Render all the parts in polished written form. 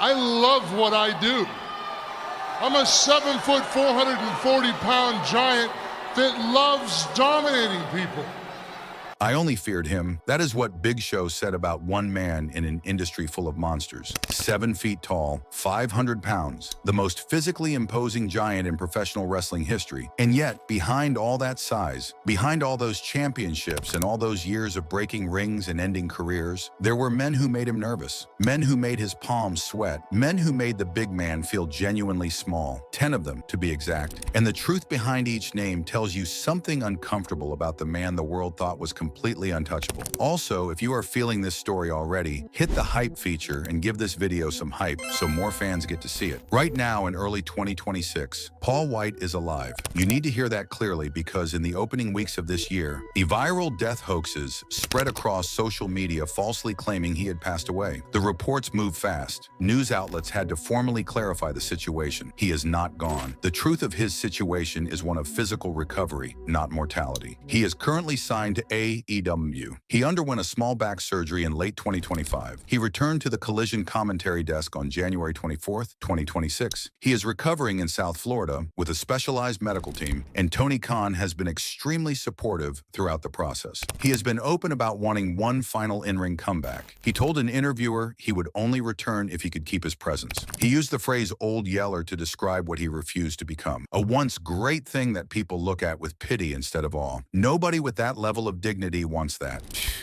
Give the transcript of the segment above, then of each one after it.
I love what I do. I'm a 7 foot, 440 pound giant that loves dominating people. I only feared him. That is what Big Show said about one man in an industry full of monsters. 7 feet tall, 500 pounds, the most physically imposing giant in professional wrestling history. And yet, behind all that size, behind all those championships and all those years of breaking rings and ending careers, there were men who made him nervous, men who made his palms sweat, men who made the big man feel genuinely small, 10 of them to be exact. And the truth behind each name tells you something uncomfortable about the man the world thought was completely untouchable. Also, if you are feeling this story already, hit the hype feature and give this video some hype so more fans get to see it. Right now in early 2026, Paul White is alive. You need to hear that clearly because in the opening weeks of this year, viral death hoaxes spread across social media falsely claiming he had passed away. The reports moved fast. News outlets had to formally clarify the situation. He is not gone. The truth of his situation is one of physical recovery, not mortality. He is currently signed to AEW. He underwent a small back surgery in late 2025. He returned to the Collision commentary desk on January 24th, 2026. He is recovering in South Florida with a specialized medical team, and Tony Khan has been extremely supportive throughout the process. He has been open about wanting one final in-ring comeback. He told an interviewer he would only return if he could keep his presence. He used the phrase "old yeller" to describe what he refused to become. A once great thing that people look at with pity instead of awe. Nobody with that level of dignity wants that.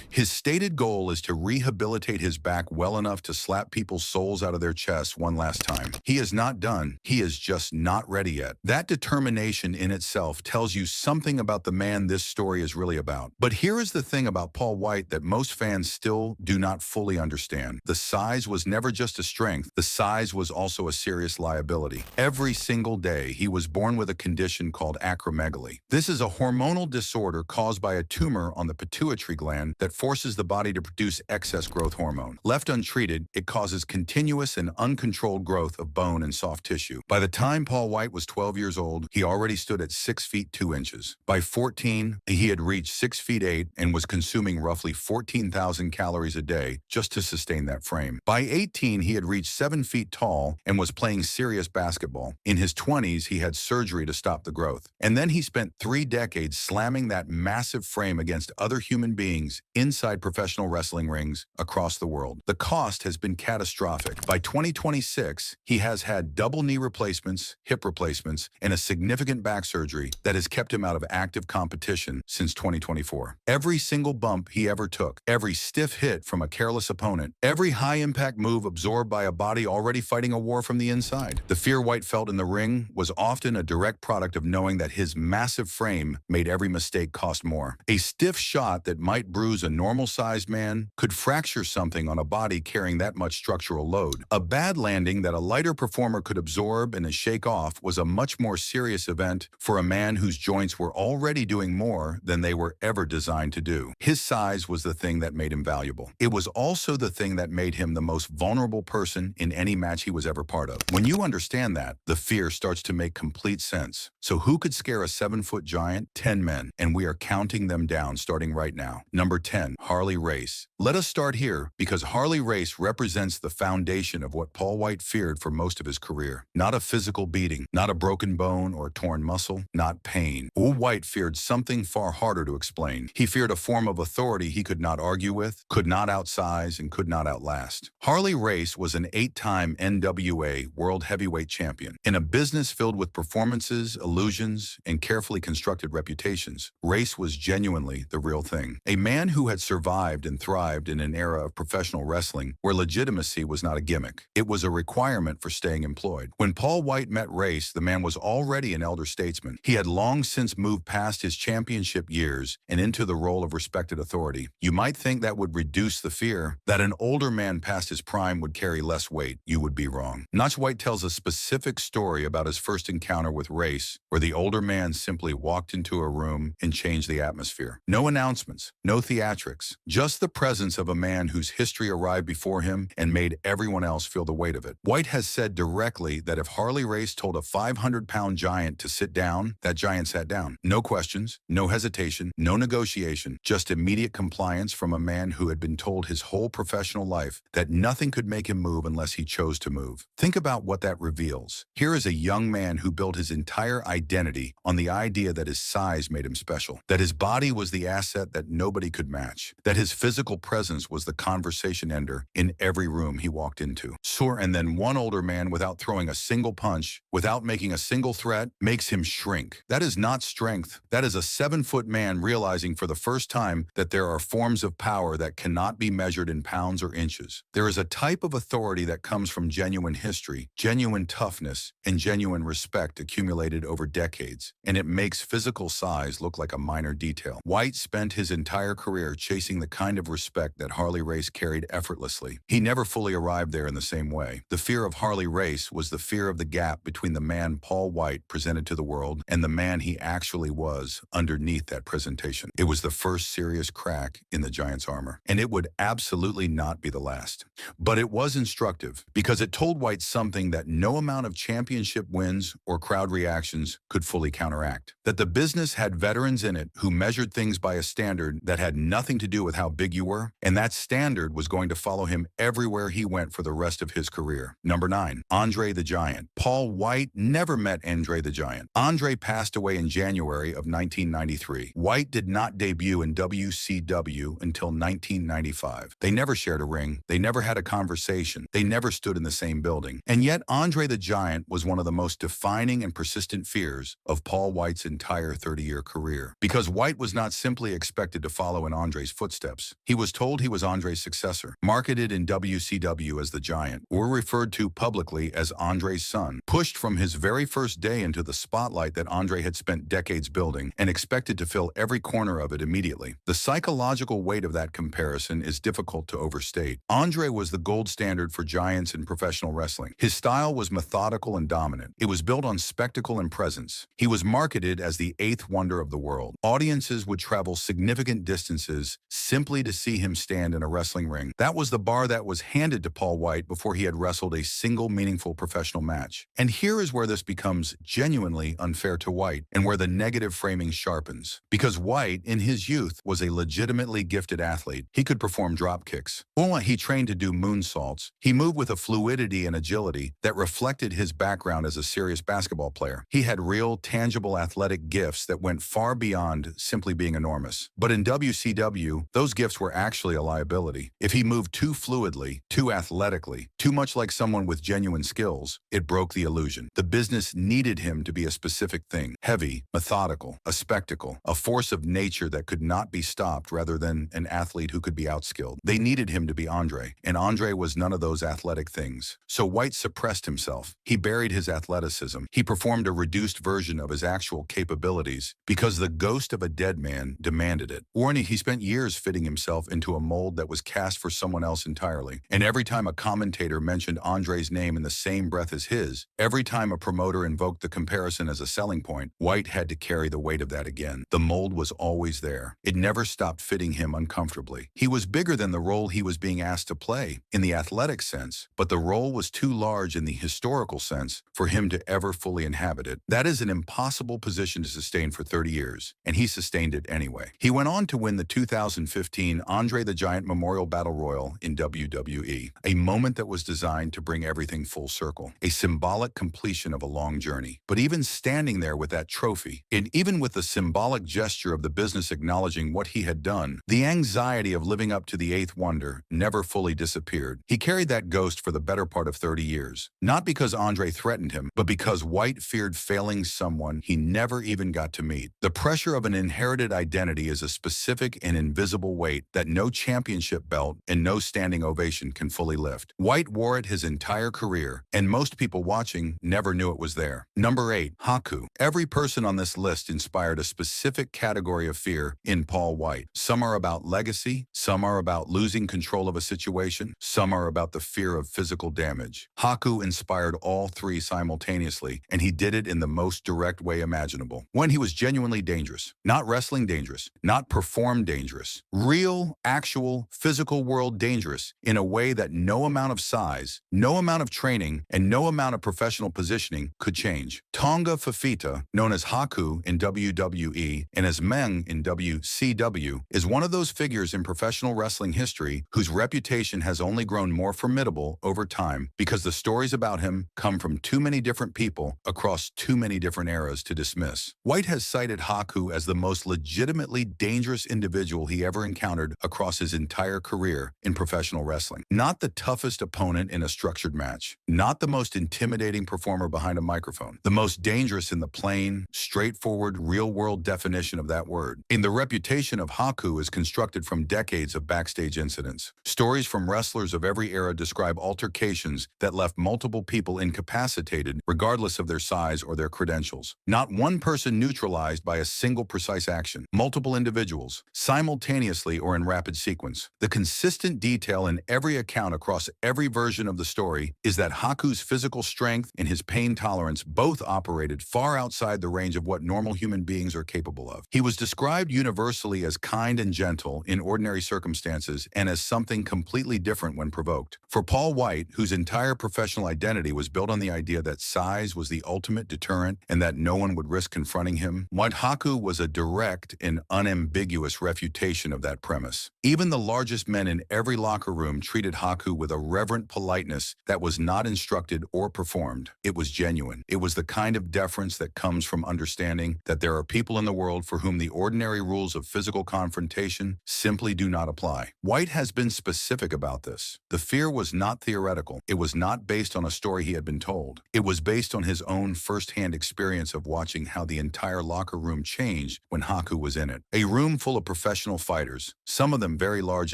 His stated goal is to rehabilitate his back well enough to slap people's souls out of their chests one last time. He is not done. He is just not ready yet. That determination in itself tells you something about the man this story is really about. But here is the thing about Paul White that most fans still do not fully understand. The size was never just a strength. The size was also a serious liability. Every single day, he was born with a condition called acromegaly. This is a hormonal disorder caused by a tumor on the pituitary gland that forces the body to produce excess growth hormone. Left untreated, it causes continuous and uncontrolled growth of bone and soft tissue. By the time Paul White was 12 years old, he already stood at 6 feet 2 inches. By 14, he had reached 6 feet 8 and was consuming roughly 14,000 calories a day just to sustain that frame. By 18, he had reached 7 feet tall and was playing serious basketball. In his 20s, he had surgery to stop the growth. And then he spent 3 decades slamming that massive frame against other human beings inside professional wrestling rings across the world. The cost has been catastrophic. By 2026, he has had double knee replacements, hip replacements, and a significant back surgery that has kept him out of active competition since 2024. Every single bump he ever took, every stiff hit from a careless opponent, every high-impact move absorbed by a body already fighting a war from the inside. The fear White felt in the ring was often a direct product of knowing that his massive frame made every mistake cost more. A stiff shot that might bruise a normal-sized man could fracture something on a body carrying that much structural load. A bad landing that a lighter performer could absorb and shake off was a much more serious event for a man whose joints were already doing more than they were ever designed to do. His size was the thing that made him valuable. It was also the thing that made him the most vulnerable person in any match he was ever part of. When you understand that, the fear starts to make complete sense. So who could scare a 7-foot giant? 10 men, and we are counting them down starting right now. Number 10, Harley Race. Let us start here because Harley Race represents the foundation of what Paul White feared for most of his career. Not a physical beating, not a broken bone or a torn muscle, not pain. Old White feared something far harder to explain. He feared a form of authority he could not argue with, could not outsize, and could not outlast. Harley Race was an 8-time NWA World Heavyweight Champion. In a business filled with performances, illusions, and carefully constructed reputations, Race was genuinely the real thing. A man who had survived and thrived in an era of professional wrestling where legitimacy was not a gimmick. It was a requirement for staying employed. When Paul White met Race, the man was already an elder statesman. He had long since moved past his championship years and into the role of respected authority. You might think that would reduce the fear, that an older man past his prime would carry less weight. You would be wrong. Notch White tells a specific story about his first encounter with Race, where the older man simply walked into a room and changed the atmosphere. No announcements, no theatrics, just the presence of a man whose history arrived before him and made everyone else feel the weight of it. White has said directly that if Harley Race told a 500-pound giant to sit down, that giant sat down. No questions, no hesitation, no negotiation, just immediate compliance from a man who had been told his whole professional life that nothing could make him move unless he chose to move. Think about what that reveals. Here is a young man who built his entire identity on the idea that his size made him special, that his body was the asset that nobody could match, that his physical presence was the conversation ender in every room he walked into. And then one older man, without throwing a single punch, without making a single threat, makes him shrink. That is not strength. That is a 7-foot man realizing for the first time that there are forms of power that cannot be measured in pounds or inches. There is a type of authority that comes from genuine history, genuine toughness, and genuine respect accumulated over decades, and it makes physical size look like a minor detail. White spent his entire career chasing the kind of respect that Harley Race carried effortlessly. He never fully arrived there in the same way. The fear of Harley Race was the fear of the gap between the man Paul White presented to the world and the man he actually was underneath that presentation. It was the first serious crack in the giant's armor, and it would absolutely not be the last. But it was instructive because it told White something that no amount of championship wins or crowd reactions could fully counteract. That the business had veterans in it who measured things by a standard that had nothing to do with how big you were, and that standard was going to follow him everywhere he went for the rest of his career. Number 9, Andre the Giant. Paul White never met Andre the Giant. Andre passed away in January of 1993. White did not debut in WCW until 1995. They never shared a ring. They never had a conversation. They never stood in the same building. And yet Andre the Giant was one of the most defining and persistent fears of Paul White's entire 30-year career. Because White was not simply expected to follow in Andre's footsteps. He was told he was Andre's successor, marketed in WCW as the Giant, or referred to publicly as Andre's son, pushed from his very first day into the spotlight that Andre had spent decades building, and expected to fill every corner of it immediately. The psychological weight of that comparison is difficult to overstate. Andre was the gold standard for giants in professional wrestling. His style was methodical and dominant. It was built on spectacle and presence. He was marketed as the 8th wonder of the world. Audiences would travel significant distances simply to see him stand in a wrestling ring. That was the bar that was handed to Paul White before he had wrestled a single meaningful professional match. And here is where this becomes genuinely unfair to White and where the negative framing sharpens. Because White, in his youth, was a legitimately gifted athlete. He could perform drop kicks. Or he trained to do moonsaults. He moved with a fluidity and agility that reflected his background as a serious basketball player. He had real, tangible athletic gifts that went far beyond simply being enormous. But in WCW, those gifts were actually a liability. If he moved too fluidly, too athletically, too much like someone with genuine skills, it broke the illusion. The business needed him to be a specific thing: heavy, methodical, a spectacle, a force of nature that could not be stopped rather than an athlete who could be outskilled. They needed him to be Andre, and Andre was none of those athletic things. So White suppressed himself. He buried his athleticism. He performed a reduced version of his actual capabilities because the ghost of a dead man demanded it. Or he spent years fitting himself into a mold that was cast for someone else entirely. And every time a commentator mentioned Andre's name in the same breath as his, every time a promoter invoked the comparison as a selling point, White had to carry the weight of that again. The mold was always there. It never stopped fitting him uncomfortably. He was bigger than the role he was being asked to play in the athletic sense, but the role was too large in the historical sense for him to ever fully inhabit it. That is an impossible position to sustain for 30 years, and he sustained it anyway. He went on to win the 2015 Andre the Giant Memorial Battle Royal in WWE, a moment that was designed to bring everything full circle, a symbolic completion of a long journey. But even standing there with that trophy, and even with the symbolic gesture of the business acknowledging what he had done, the anxiety of living up to the 8th wonder never fully disappeared. He carried that ghost for the better part of 30 years, not because Andre threatened him, but because White feared failing someone he never even got to meet. The pressure of an inherited identity is a specific and invisible weight that no championship belt and no standing ovation can fully lift. White wore it his entire career, and most people watching never knew it was there. Number 8, Haku. Every person on this list inspired a specific category of fear in Paul White. Some are about legacy, some are about losing control of a situation, some are about the fear of physical damage. Haku inspired all three simultaneously, and he did it in the most direct way imaginable. When he was genuinely dangerous, not wrestling dangerous, dangerous, not perform dangerous. Real, actual, physical world dangerous in a way that no amount of size, no amount of training, and no amount of professional positioning could change. Tonga Fafita, known as Haku in WWE and as Meng in WCW, is one of those figures in professional wrestling history whose reputation has only grown more formidable over time because the stories about him come from too many different people across too many different eras to dismiss. White has cited Haku as the most legitimately dangerous individual he ever encountered across his entire career in professional wrestling. Not the toughest opponent in a structured match, not the most intimidating performer behind a microphone, the most dangerous in the plain, straightforward, real-world definition of that word. And the reputation of Haku is constructed from decades of backstage incidents. Stories from wrestlers of every era describe altercations that left multiple people incapacitated regardless of their size or their credentials. Not one person neutralized by a single precise action. Multiple individuals, simultaneously or in rapid sequence. The consistent detail in every account across every version of the story is that Haku's physical strength and his pain tolerance both operated far outside the range of what normal human beings are capable of. He was described universally as kind and gentle in ordinary circumstances and as something completely different when provoked. For Paul White, whose entire professional identity was built on the idea that size was the ultimate deterrent and that no one would risk confronting him, Haku was a direct and unambiguous refutation of that premise. Even the largest men in every locker room treated Haku with a reverent politeness that was not instructed or performed. It was genuine. It was the kind of deference that comes from understanding that there are people in the world for whom the ordinary rules of physical confrontation simply do not apply. White has been specific about this. The fear was not theoretical. It was not based on a story he had been told. It was based on his own first-hand experience of watching how the entire locker room changed when Haku was in it. A room full of professional fighters, some of them very large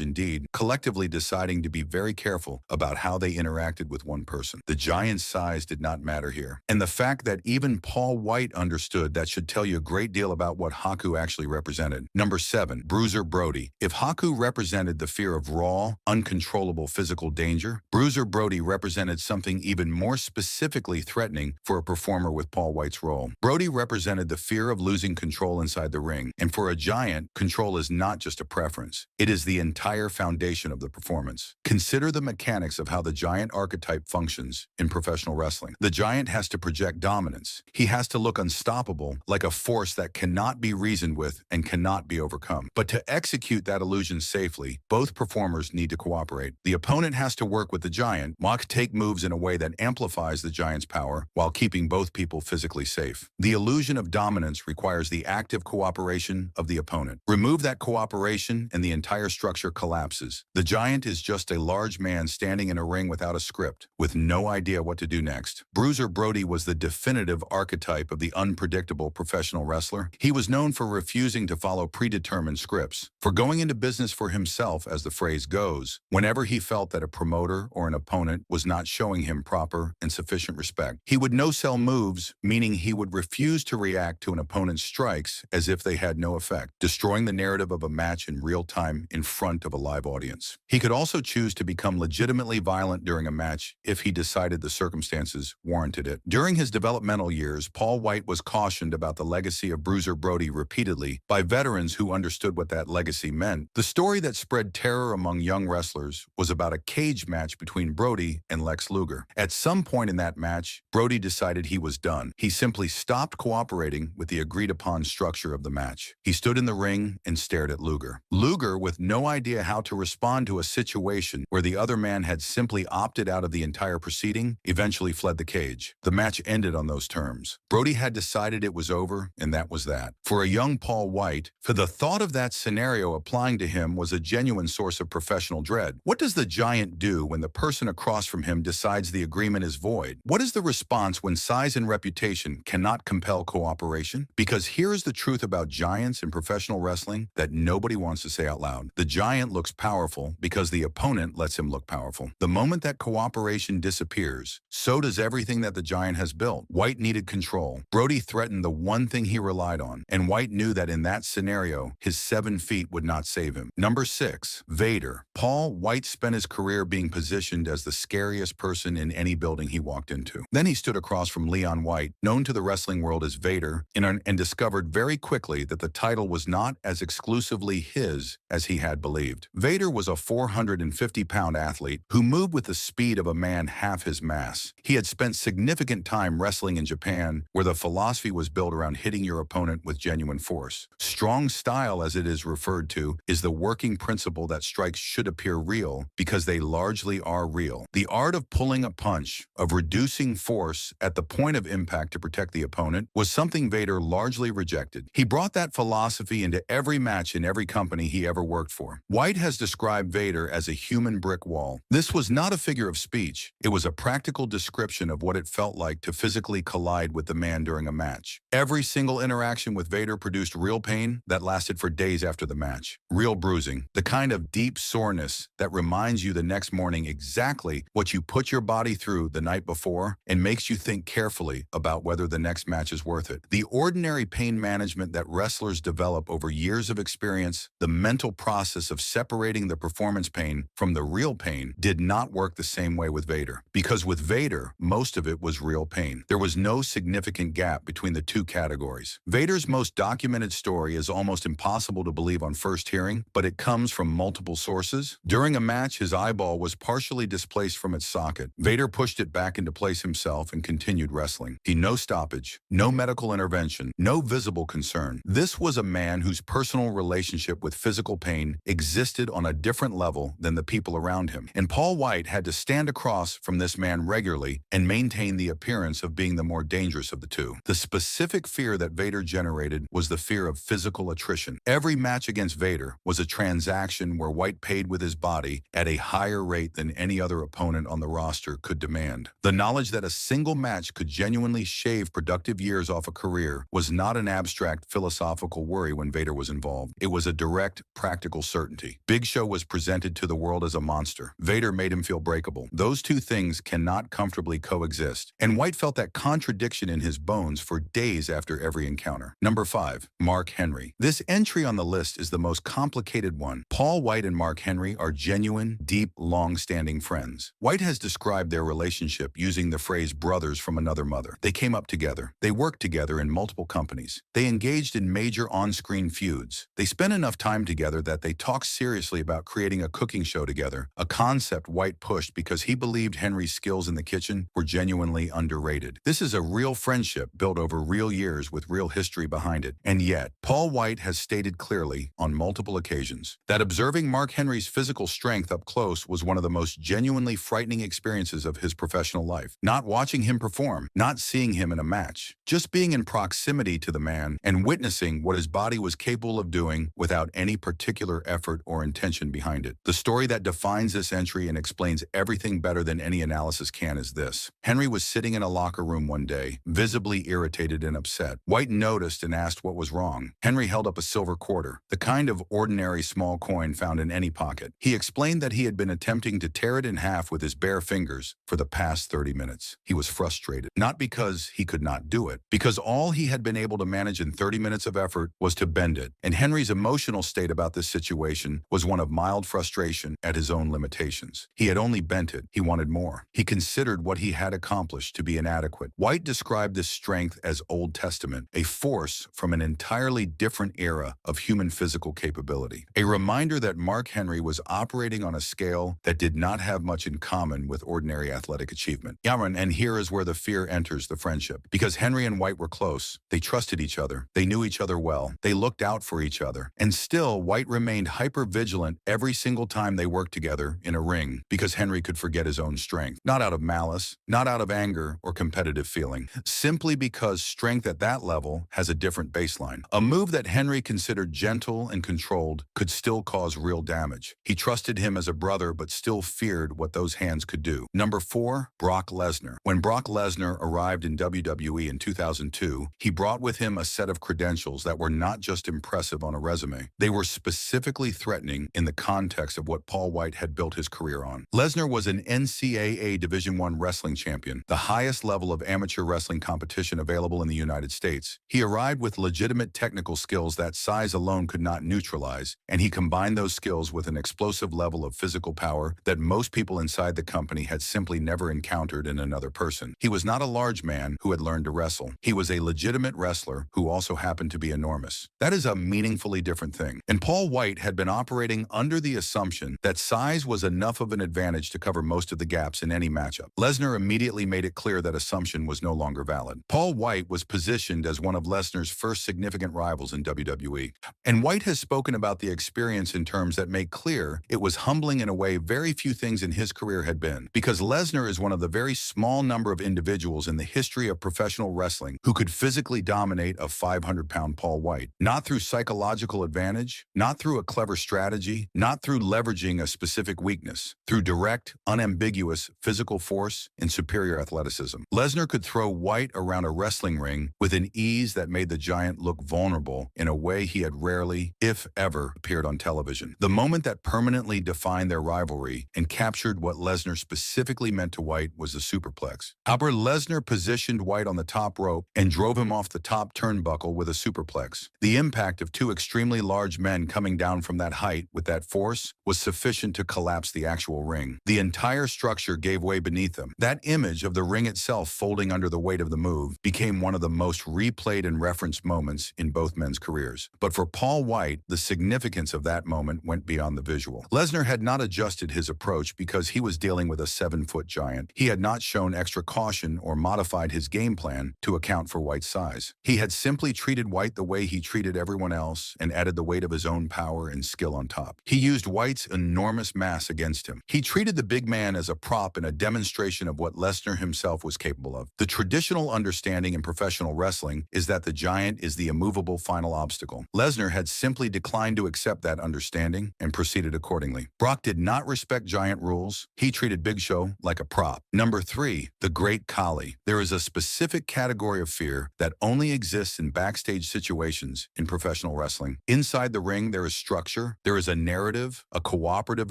indeed, collectively deciding to be very careful about how they interacted with one person. The giant's size did not matter here. And the fact that even Paul White understood that should tell you a great deal about what Haku actually represented. Number 7, Bruiser Brody. If Haku represented the fear of raw, uncontrollable physical danger, Bruiser Brody represented something even more specifically threatening for a performer with Paul White's role. Brody represented the fear of losing control inside the ring. And for a giant, control is not just a preference. It is the entire foundation of the performance. Consider the mechanics of how the giant archetype functions in professional wrestling. The giant has to project dominance. He has to look unstoppable, like a force that cannot be reasoned with and cannot be overcome. But to execute that illusion safely, both performers need to cooperate. The opponent has to work with the giant, take moves in a way that amplifies the giant's power while keeping both people physically safe. The illusion of dominance requires the active cooperation of the opponent. Remove that cooperation and the entire structure collapses. The giant is just a large man standing in a ring without a script, with no idea what to do next. Bruiser Brody was the definitive archetype of the unpredictable professional wrestler. He was known for refusing to follow predetermined scripts, for going into business for himself, as the phrase goes, whenever he felt that a promoter or an opponent was not showing him proper and sufficient respect. He would no-sell moves, meaning he would refuse to react to an opponent's strikes as if they had no effect, destroying the narrative of a match in real time in front of a live audience. He could also choose to become legitimately violent during a match if he decided the circumstances warranted it. During his developmental years, Paul White was cautioned about the legacy of Bruiser Brody repeatedly by veterans who understood what that legacy meant. The story that spread terror among young wrestlers was about a cage match between Brody and Lex Luger. At some point in that match, Brody decided he was done. He simply stopped cooperating with the agreed-upon structure of the match. He stood in the ring and stared at Luger. Luger, with no idea how to respond to a situation where the other man had simply opted out of the entire proceeding, eventually fled the cage. The match ended on those terms. Brody had decided it was over, and that was that. For a young Paul White, for the thought of that scenario applying to him was a genuine source of professional dread. What does the giant do when the person across from him decides the agreement is void? What is the response when size and reputation cannot compel cooperation? Because here's the truth about giants in professional wrestling that nobody wants to say out loud. The giant looks powerful because the opponent lets him look powerful. The moment that cooperation disappears, so does everything that the giant has built. White needed control. Brody threatened the one thing he relied on, and White knew that in that scenario, his 7 feet would not save him. Number 6, Vader. Paul White spent his career being positioned as the scariest person in any building he walked into. Then he stood across from Leon White, known to the wrestling world as Vader, and discovered very quickly that the title title was not as exclusively his as he had believed. Vader was a 450-pound athlete who moved with the speed of a man half his mass. He had spent significant time wrestling in Japan, where the philosophy was built around hitting your opponent with genuine force. Strong style, as it is referred to, is the working principle that strikes should appear real because they largely are real. The art of pulling a punch, of reducing force at the point of impact to protect the opponent, was something Vader largely rejected. He brought that philosophy into every match in every company he ever worked for. White has described Vader as a human brick wall. This was not a figure of speech. It was a practical description of what it felt like to physically collide with the man during a match. Every single interaction with Vader produced real pain that lasted for days after the match. Real bruising, the kind of deep soreness that reminds you the next morning exactly what you put your body through the night before and makes you think carefully about whether the next match is worth it. The ordinary pain management that wrestlers develop over years of experience, the mental process of separating the performance pain from the real pain, did not work the same way with Vader. Because with Vader, most of it was real pain. There was no significant gap between the two categories. Vader's most documented story is almost impossible to believe on first hearing, but it comes from multiple sources. During a match, his eyeball was partially displaced from its socket. Vader pushed it back into place himself and continued wrestling. No stoppage, no medical intervention, no visible concern. This was a man whose personal relationship with physical pain existed on a different level than the people around him. And Paul White had to stand across from this man regularly and maintain the appearance of being the more dangerous of the two. The specific fear that Vader generated was the fear of physical attrition. Every match against Vader was a transaction where White paid with his body at a higher rate than any other opponent on the roster could demand. The knowledge that a single match could genuinely shave productive years off a career was not an abstract philosophical worry when Vader was involved. It was a direct, practical certainty. Big Show was presented to the world as a monster. Vader made him feel breakable. Those two things cannot comfortably coexist, and White felt that contradiction in his bones for days after every encounter. Number 5. Mark Henry. This entry on the list is the most complicated one. Paul White and Mark Henry are genuine, deep, long-standing friends. White has described their relationship using the phrase brothers from another mother. They came up together. They worked together in multiple companies. They engaged in major on-screen feuds. They spent enough time together that they talked seriously about creating a cooking show together, a concept White pushed because he believed Henry's skills in the kitchen were genuinely underrated. This is a real friendship built over real years with real history behind it. And yet, Paul White has stated clearly on multiple occasions that observing Mark Henry's physical strength up close was one of the most genuinely frightening experiences of his professional life. Not watching him perform, not seeing him in a match, just being in proximity to the man and witnessing what his body was capable of doing without any particular effort or intention behind it. The story that defines this entry and explains everything better than any analysis can is this. Henry was sitting in a locker room one day, visibly irritated and upset. White noticed and asked what was wrong. Henry held up a silver quarter, the kind of ordinary small coin found in any pocket. He explained that he had been attempting to tear it in half with his bare fingers for the past 30 minutes. He was frustrated, not because he could not do it, because all he had been able to manage in 30 minutes of effort was to bend it. And Henry's emotional state about this situation was one of mild frustration at his own limitations. He had only bent it. He wanted more. He considered what he had accomplished to be inadequate. White described this strength as Old Testament, a force from an entirely different era of human physical capability. A reminder that Mark Henry was operating on a scale that did not have much in common with ordinary athletic achievement. And here is where the fear enters the friendship. Because Henry and White were close, they trusted each other, they knew each other well, they looked out for each other. And still, White remained hyper-vigilant every single time they worked together in a ring because Henry could forget his own strength. Not out of malice, not out of anger or competitive feeling, simply because strength at that level has a different baseline. A move that Henry considered gentle and controlled could still cause real damage. He trusted him as a brother but still feared what those hands could do. Number 4, Brock Lesnar. When Brock Lesnar arrived in WWE in 2002, he brought with him a set of credentials that were not just impressive on a resume. They were specifically threatening in the context of what Paul White had built his career on. Lesnar was an NCAA Division I wrestling champion, the highest level of amateur wrestling competition available in the United States. He arrived with legitimate technical skills that size alone could not neutralize, and he combined those skills with an explosive level of physical power that most people inside the company had simply never encountered in another person. He was not a large man who had learned to wrestle. He was a legitimate wrestler who also happened to be enormous. enormous. That is a meaningfully different thing. And Paul White had been operating under the assumption that size was enough of an advantage to cover most of the gaps in any matchup. Lesnar immediately made it clear that assumption was no longer valid. Paul White was positioned as one of Lesnar's first significant rivals in WWE. And White has spoken about the experience in terms that make clear it was humbling in a way very few things in his career had been, because Lesnar is one of the very small number of individuals in the history of professional wrestling who could physically dominate a 500-pound Paul White. Not through psychological advantage, not through a clever strategy, not through leveraging a specific weakness, through direct, unambiguous physical force and superior athleticism. Lesnar could throw White around a wrestling ring with an ease that made the giant look vulnerable in a way he had rarely, if ever, appeared on television. The moment that permanently defined their rivalry and captured what Lesnar specifically meant to White was the superplex. However, Lesnar positioned White on the top rope and drove him off the top turnbuckle with a superplex. The impact of two extremely large men coming down from that height with that force was sufficient to collapse the actual ring. The entire structure gave way beneath them. That image of the ring itself folding under the weight of the move became one of the most replayed and referenced moments in both men's careers. But for Paul White, the significance of that moment went beyond the visual. Lesnar had not adjusted his approach because he was dealing with a 7-foot giant. He had not shown extra caution or modified his game plan to account for White's size. He had simply treated White the way he treated everyone else and added the weight of his own power and skill on top. He used White's enormous mass against him. He treated the big man as a prop and a demonstration of what Lesnar himself was capable of. The traditional understanding in professional wrestling is that the giant is the immovable final obstacle. Lesnar had simply declined to accept that understanding and proceeded accordingly. Brock did not respect giant rules. He treated Big Show like a prop. Number 3, the Great Khali. There is a specific category of fear that only exists in backstage situations in professional wrestling. Inside the ring, there is structure, there is a narrative, a cooperative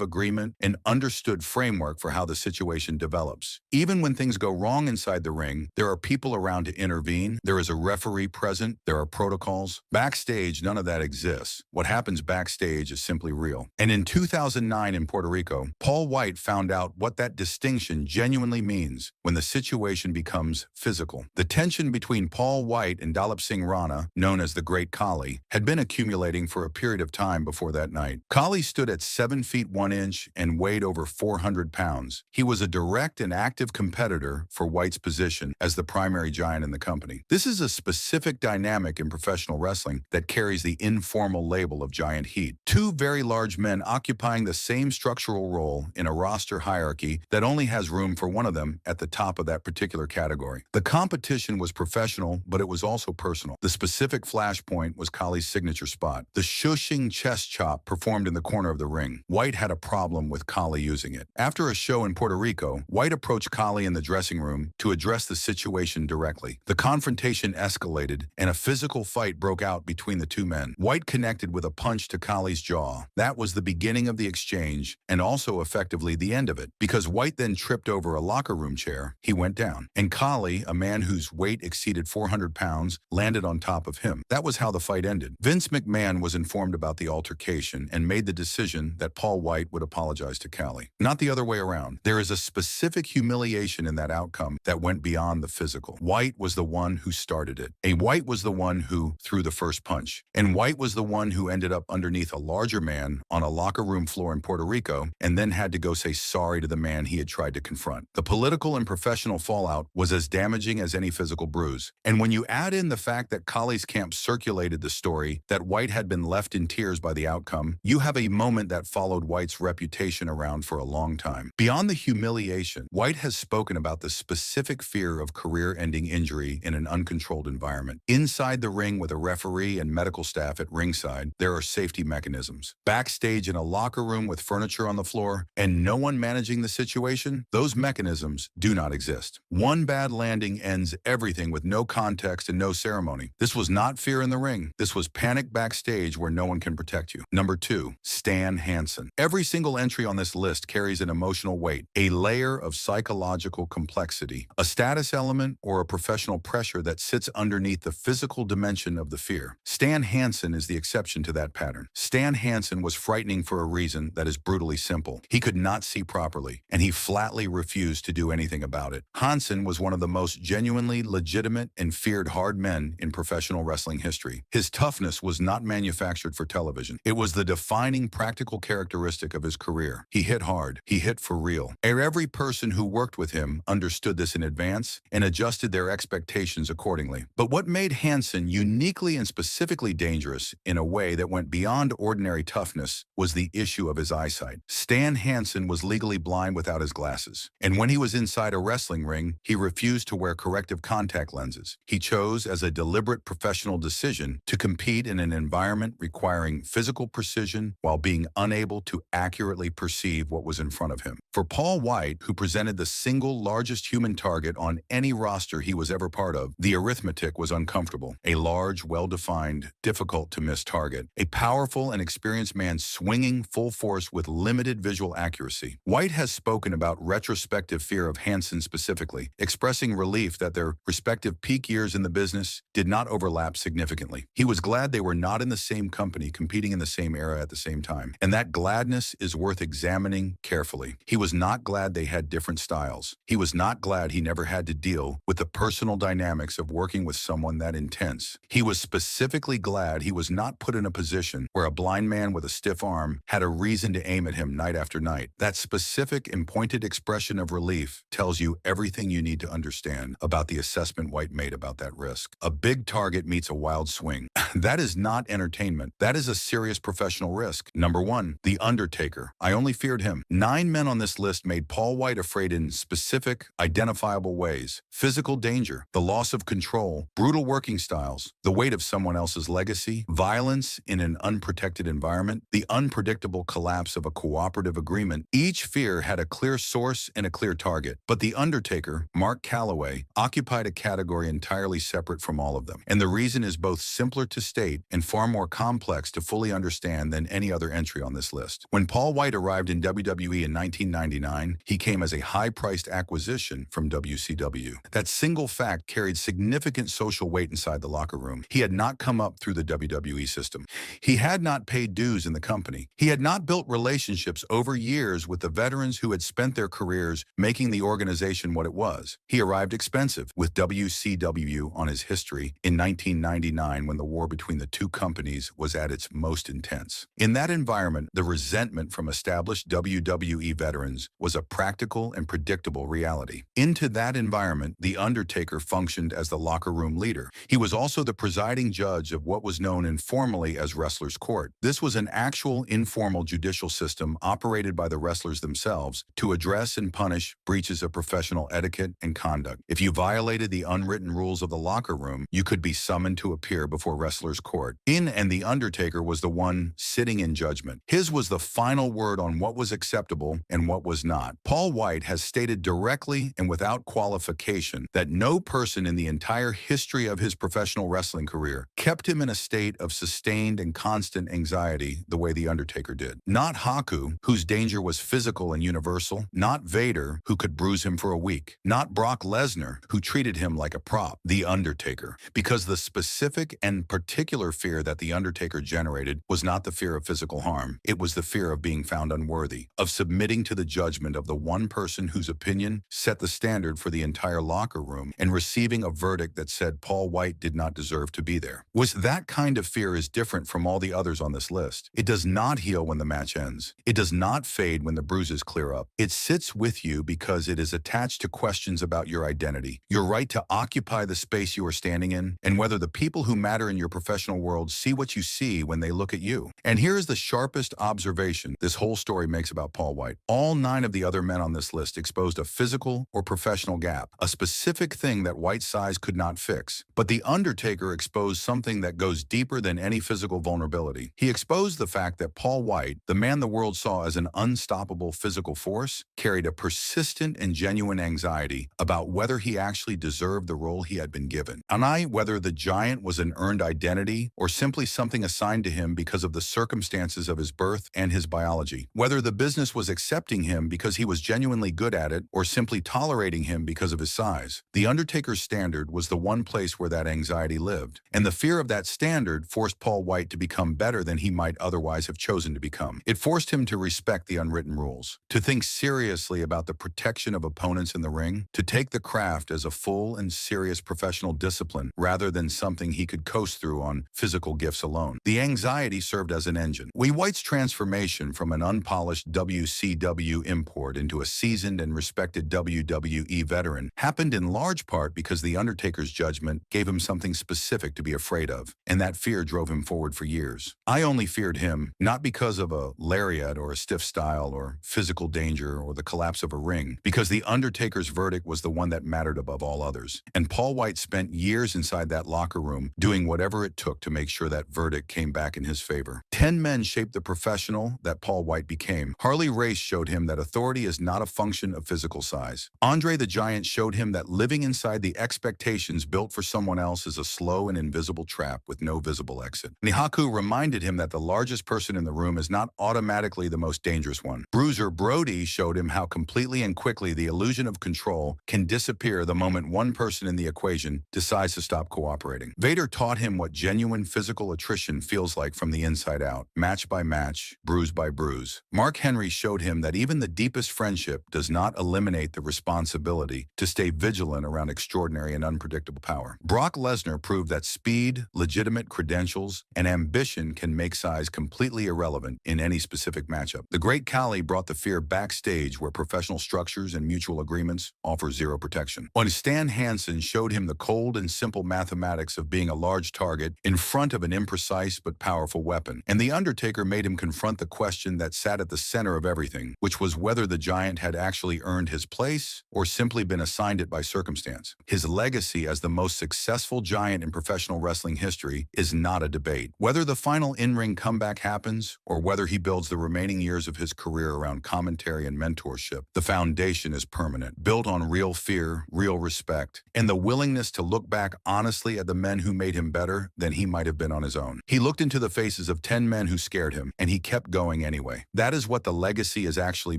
agreement, an understood framework for how the situation develops. Even when things go wrong inside the ring, there are people around to intervene, there is a referee present, there are protocols. Backstage, none of that exists. What happens backstage is simply real. And in 2009 in Puerto Rico, Paul White found out what that distinction genuinely means when the situation becomes physical. The tension between Paul White and Dalip Singh Rana, known as the Great Khali, had been accumulating for a period of time before that night. Khali stood at 7 feet 1 inch and weighed over 400 pounds. He was a direct and active competitor for White's position as the primary giant in the company. This is a specific dynamic in professional wrestling that carries the informal label of giant heat. Two very large men occupying the same structural role in a roster hierarchy that only has room for one of them at the top of that particular category. The competition was professional, but it was also personal. The specific flashpoint was Khali's signature spot, the shushing chest chop performed in the corner of the ring. White had a problem with Khali using it. After a show in Puerto Rico, White approached Khali in the dressing room to address the situation directly. The confrontation escalated, and a physical fight broke out between the two men. White connected with a punch to Khali's jaw. That was the beginning of the exchange, and also effectively the end of it, because White then tripped over a locker room chair. He went down, and Khali, a man whose weight exceeded 400 pounds, landed on top of him. That was how the fight ended. Vince McMahon was informed about the altercation and made the decision that Paul White would apologize to Khali. Not the other way around. There is a specific humiliation in that outcome that went beyond the physical. White was the one who started it. White was the one who threw the first punch. And White was the one who ended up underneath a larger man on a locker room floor in Puerto Rico and then had to go say sorry to the man he had tried to confront. The political and professional fallout was as damaging as any physical bruise. And when you add in the fact that Khali's camp circulated the story that White had been left in tears by the outcome, you have a moment that followed White's reputation around for a long time. Beyond the humiliation, White has spoken about the specific fear of career-ending injury in an uncontrolled environment. Inside the ring with a referee and medical staff at ringside, there are safety mechanisms. Backstage in a locker room with furniture on the floor and no one managing the situation, those mechanisms do not exist. One bad landing ends everything with no context and no ceremony. This was not fear in the ring. This was panic backstage where no one can protect you. Number 2, Stan Hansen. Every single entry on this list carries an emotional weight, a layer of psychological complexity, a status element, or a professional pressure that sits underneath the physical dimension of the fear. Stan Hansen is the exception to that pattern. Stan Hansen was frightening for a reason that is brutally simple. He could not see properly, and he flatly refused to do anything about it. Hansen was one of the most genuinely legitimate and feared hard men in professional wrestling history. history. His toughness was not manufactured for television. It was the defining practical characteristic of his career. He hit hard. He hit for real. Every person who worked with him understood this in advance and adjusted their expectations accordingly. But what made Hansen uniquely and specifically dangerous in a way that went beyond ordinary toughness was the issue of his eyesight. Stan Hansen was legally blind without his glasses, and when he was inside a wrestling ring, he refused to wear corrective contact lenses. He chose, as a deliberate professional decision, to compete in an environment requiring physical precision while being unable to accurately perceive what was in front of him. For Paul White, who presented the single largest human target on any roster he was ever part of, the arithmetic was uncomfortable. A large, well-defined, difficult-to-miss target. A powerful and experienced man swinging full force with limited visual accuracy. White has spoken about retrospective fear of Hansen specifically, expressing relief that their respective peak years in the business did not overlap significantly. He was glad they were not in the same company, competing in the same era at the same time. And that gladness is worth examining carefully. He was not glad they had different styles. He was not glad he never had to deal with the personal dynamics of working with someone that intense. He was specifically glad he was not put in a position where a blind man with a stiff arm had a reason to aim at him night after night. That specific and pointed expression of relief tells you everything you need to understand about the assessment White made about that risk. A big target meets a wild swing. That is not entertainment. That is a serious professional risk. Number 1, The Undertaker. I only feared him. 9 men on this list made Paul White afraid in specific, identifiable ways. Physical danger, the loss of control, brutal working styles, the weight of someone else's legacy, violence in an unprotected environment, the unpredictable collapse of a cooperative agreement. Each fear had a clear source and a clear target. But The Undertaker, Mark Calloway, occupied a category entirely separate from all of them. And the reason is both simpler to state and far more complex to fully understand than any other entry on this list. When Paul White arrived in WWE in 1999, he came as a high-priced acquisition from WCW. That single fact carried significant social weight inside the locker room. He had not come up through the WWE system. He had not paid dues in the company. He had not built relationships over years with the veterans who had spent their careers making the organization what it was. He arrived expensive, with WCW on his history in 1999 when the war between the two companies was at its most intense. In that environment, the resentment from established WWE veterans was a practical and predictable reality. Into that environment, The Undertaker functioned as the locker room leader. He was also the presiding judge of what was known informally as Wrestler's Court. This was an actual informal judicial system operated by the wrestlers themselves to address and punish breaches of professional etiquette and conduct. If you violated the unwritten rules of the locker room, you could be summoned to appear before Wrestler's Court. And The Undertaker was the one sitting in judgment. His was the final word on what was acceptable and what was not. Paul White has stated directly and without qualification that no person in the entire history of his professional wrestling career kept him in a state of sustained and constant anxiety the way The Undertaker did. Not Haku, whose danger was physical and universal. Not Vader, who could bruise him for a week. Not Brock Lesnar, who treated him like a prop. The Undertaker. Because the specific and particular fear that The Undertaker generated was not the fear of physical harm. It was the fear of being found unworthy, of submitting to the judgment of the one person whose opinion set the standard for the entire locker room and receiving a verdict that said Paul White did not deserve to be there. That kind of fear is different from all the others on this list. It does not heal when the match ends. It does not fade when the bruises clear up. It sits with you because it is attached to questions about your identity, your right to occupy the space you are standing in, and whether the people who matter in your professional world see what you see when they look at you. And here is the sharpest observation this whole story makes about Paul White. All 9 of the other men on this list exposed a physical or professional gap, a specific thing that White's size could not fix. But The Undertaker exposed something that goes deeper than any physical vulnerability. He exposed the fact that Paul White, the man the world saw as an unstoppable physical force, carried a persistent and genuine anxiety about whether he actually deserved the role he had been given. And whether the giant was an earned identity or simply something assigned to him because of the circumstances of his birth and his biology. Whether the business was accepting him because he was genuinely good at it or simply tolerating him because of his size. The Undertaker's standard was the one place where that anxiety lived. And the fear fear of that standard forced Paul White to become better than he might otherwise have chosen to become. It forced him to respect the unwritten rules, to think seriously about the protection of opponents in the ring, to take the craft as a full and serious professional discipline rather than something he could coast through on physical gifts alone. The anxiety served as an engine. White's transformation from an unpolished WCW import into a seasoned and respected WWE veteran happened in large part because the Undertaker's judgment gave him something specific to be afraid of, and that fear drove him forward for years. I only feared him, not because of a lariat or a stiff style or physical danger or the collapse of a ring, because the Undertaker's verdict was the one that mattered above all others. And Paul White spent years inside that locker room doing whatever it took to make sure that verdict came back in his favor. 10 men shaped the professional that Paul White became. Harley Race showed him that authority is not a function of physical size. Andre the Giant showed him that living inside the expectations built for someone else is a slow and invisible trap with no visible exit. And Haku reminded him that the largest person in the room is not automatically the most dangerous one. Bruiser Brody showed him how completely and quickly the illusion of control can disappear the moment one person in the equation decides to stop cooperating. Vader taught him what genuine physical attrition feels like from the inside out, match by match, bruise by bruise. Mark Henry showed him that even the deepest friendship does not eliminate the responsibility to stay vigilant around extraordinary and unpredictable power. Brock Lesnar proved that speed, legitimate credentials, and ambition can make size completely irrelevant in any specific matchup. The Great Khali brought the fear backstage where professional structures and mutual agreements offer zero protection. When Stan Hansen showed him the cold and simple mathematics of being a large target in front of an imprecise but powerful weapon. And The Undertaker made him confront the question that sat at the center of everything, which was whether the Giant had actually earned his place or simply been assigned it by circumstance. His legacy as the most successful Giant in professional wrestling history is not a debate. Whether the final in-ring comeback happens or whether he builds the remaining years of his career around commentary and mentorship, the foundation is permanent, built on real fear, real respect, and the willingness to look back honestly at the men who made him better than he might have been on his own. He looked into the faces of 10 men who scared him, and he kept going anyway. That is what the legacy is actually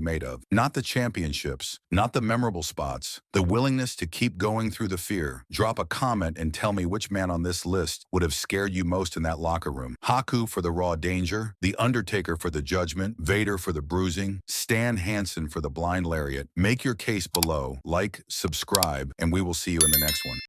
made of. Not the championships, not the memorable spots, the willingness to keep going through the fear. Drop a comment and tell me which man on this list would have scared you most in that locker room. Haku for the raw danger, The Undertaker for the judgment, Vader for the bruising, Stan Hansen for the blind lariat. Make your case below, like, subscribe, and we will see you in the next one.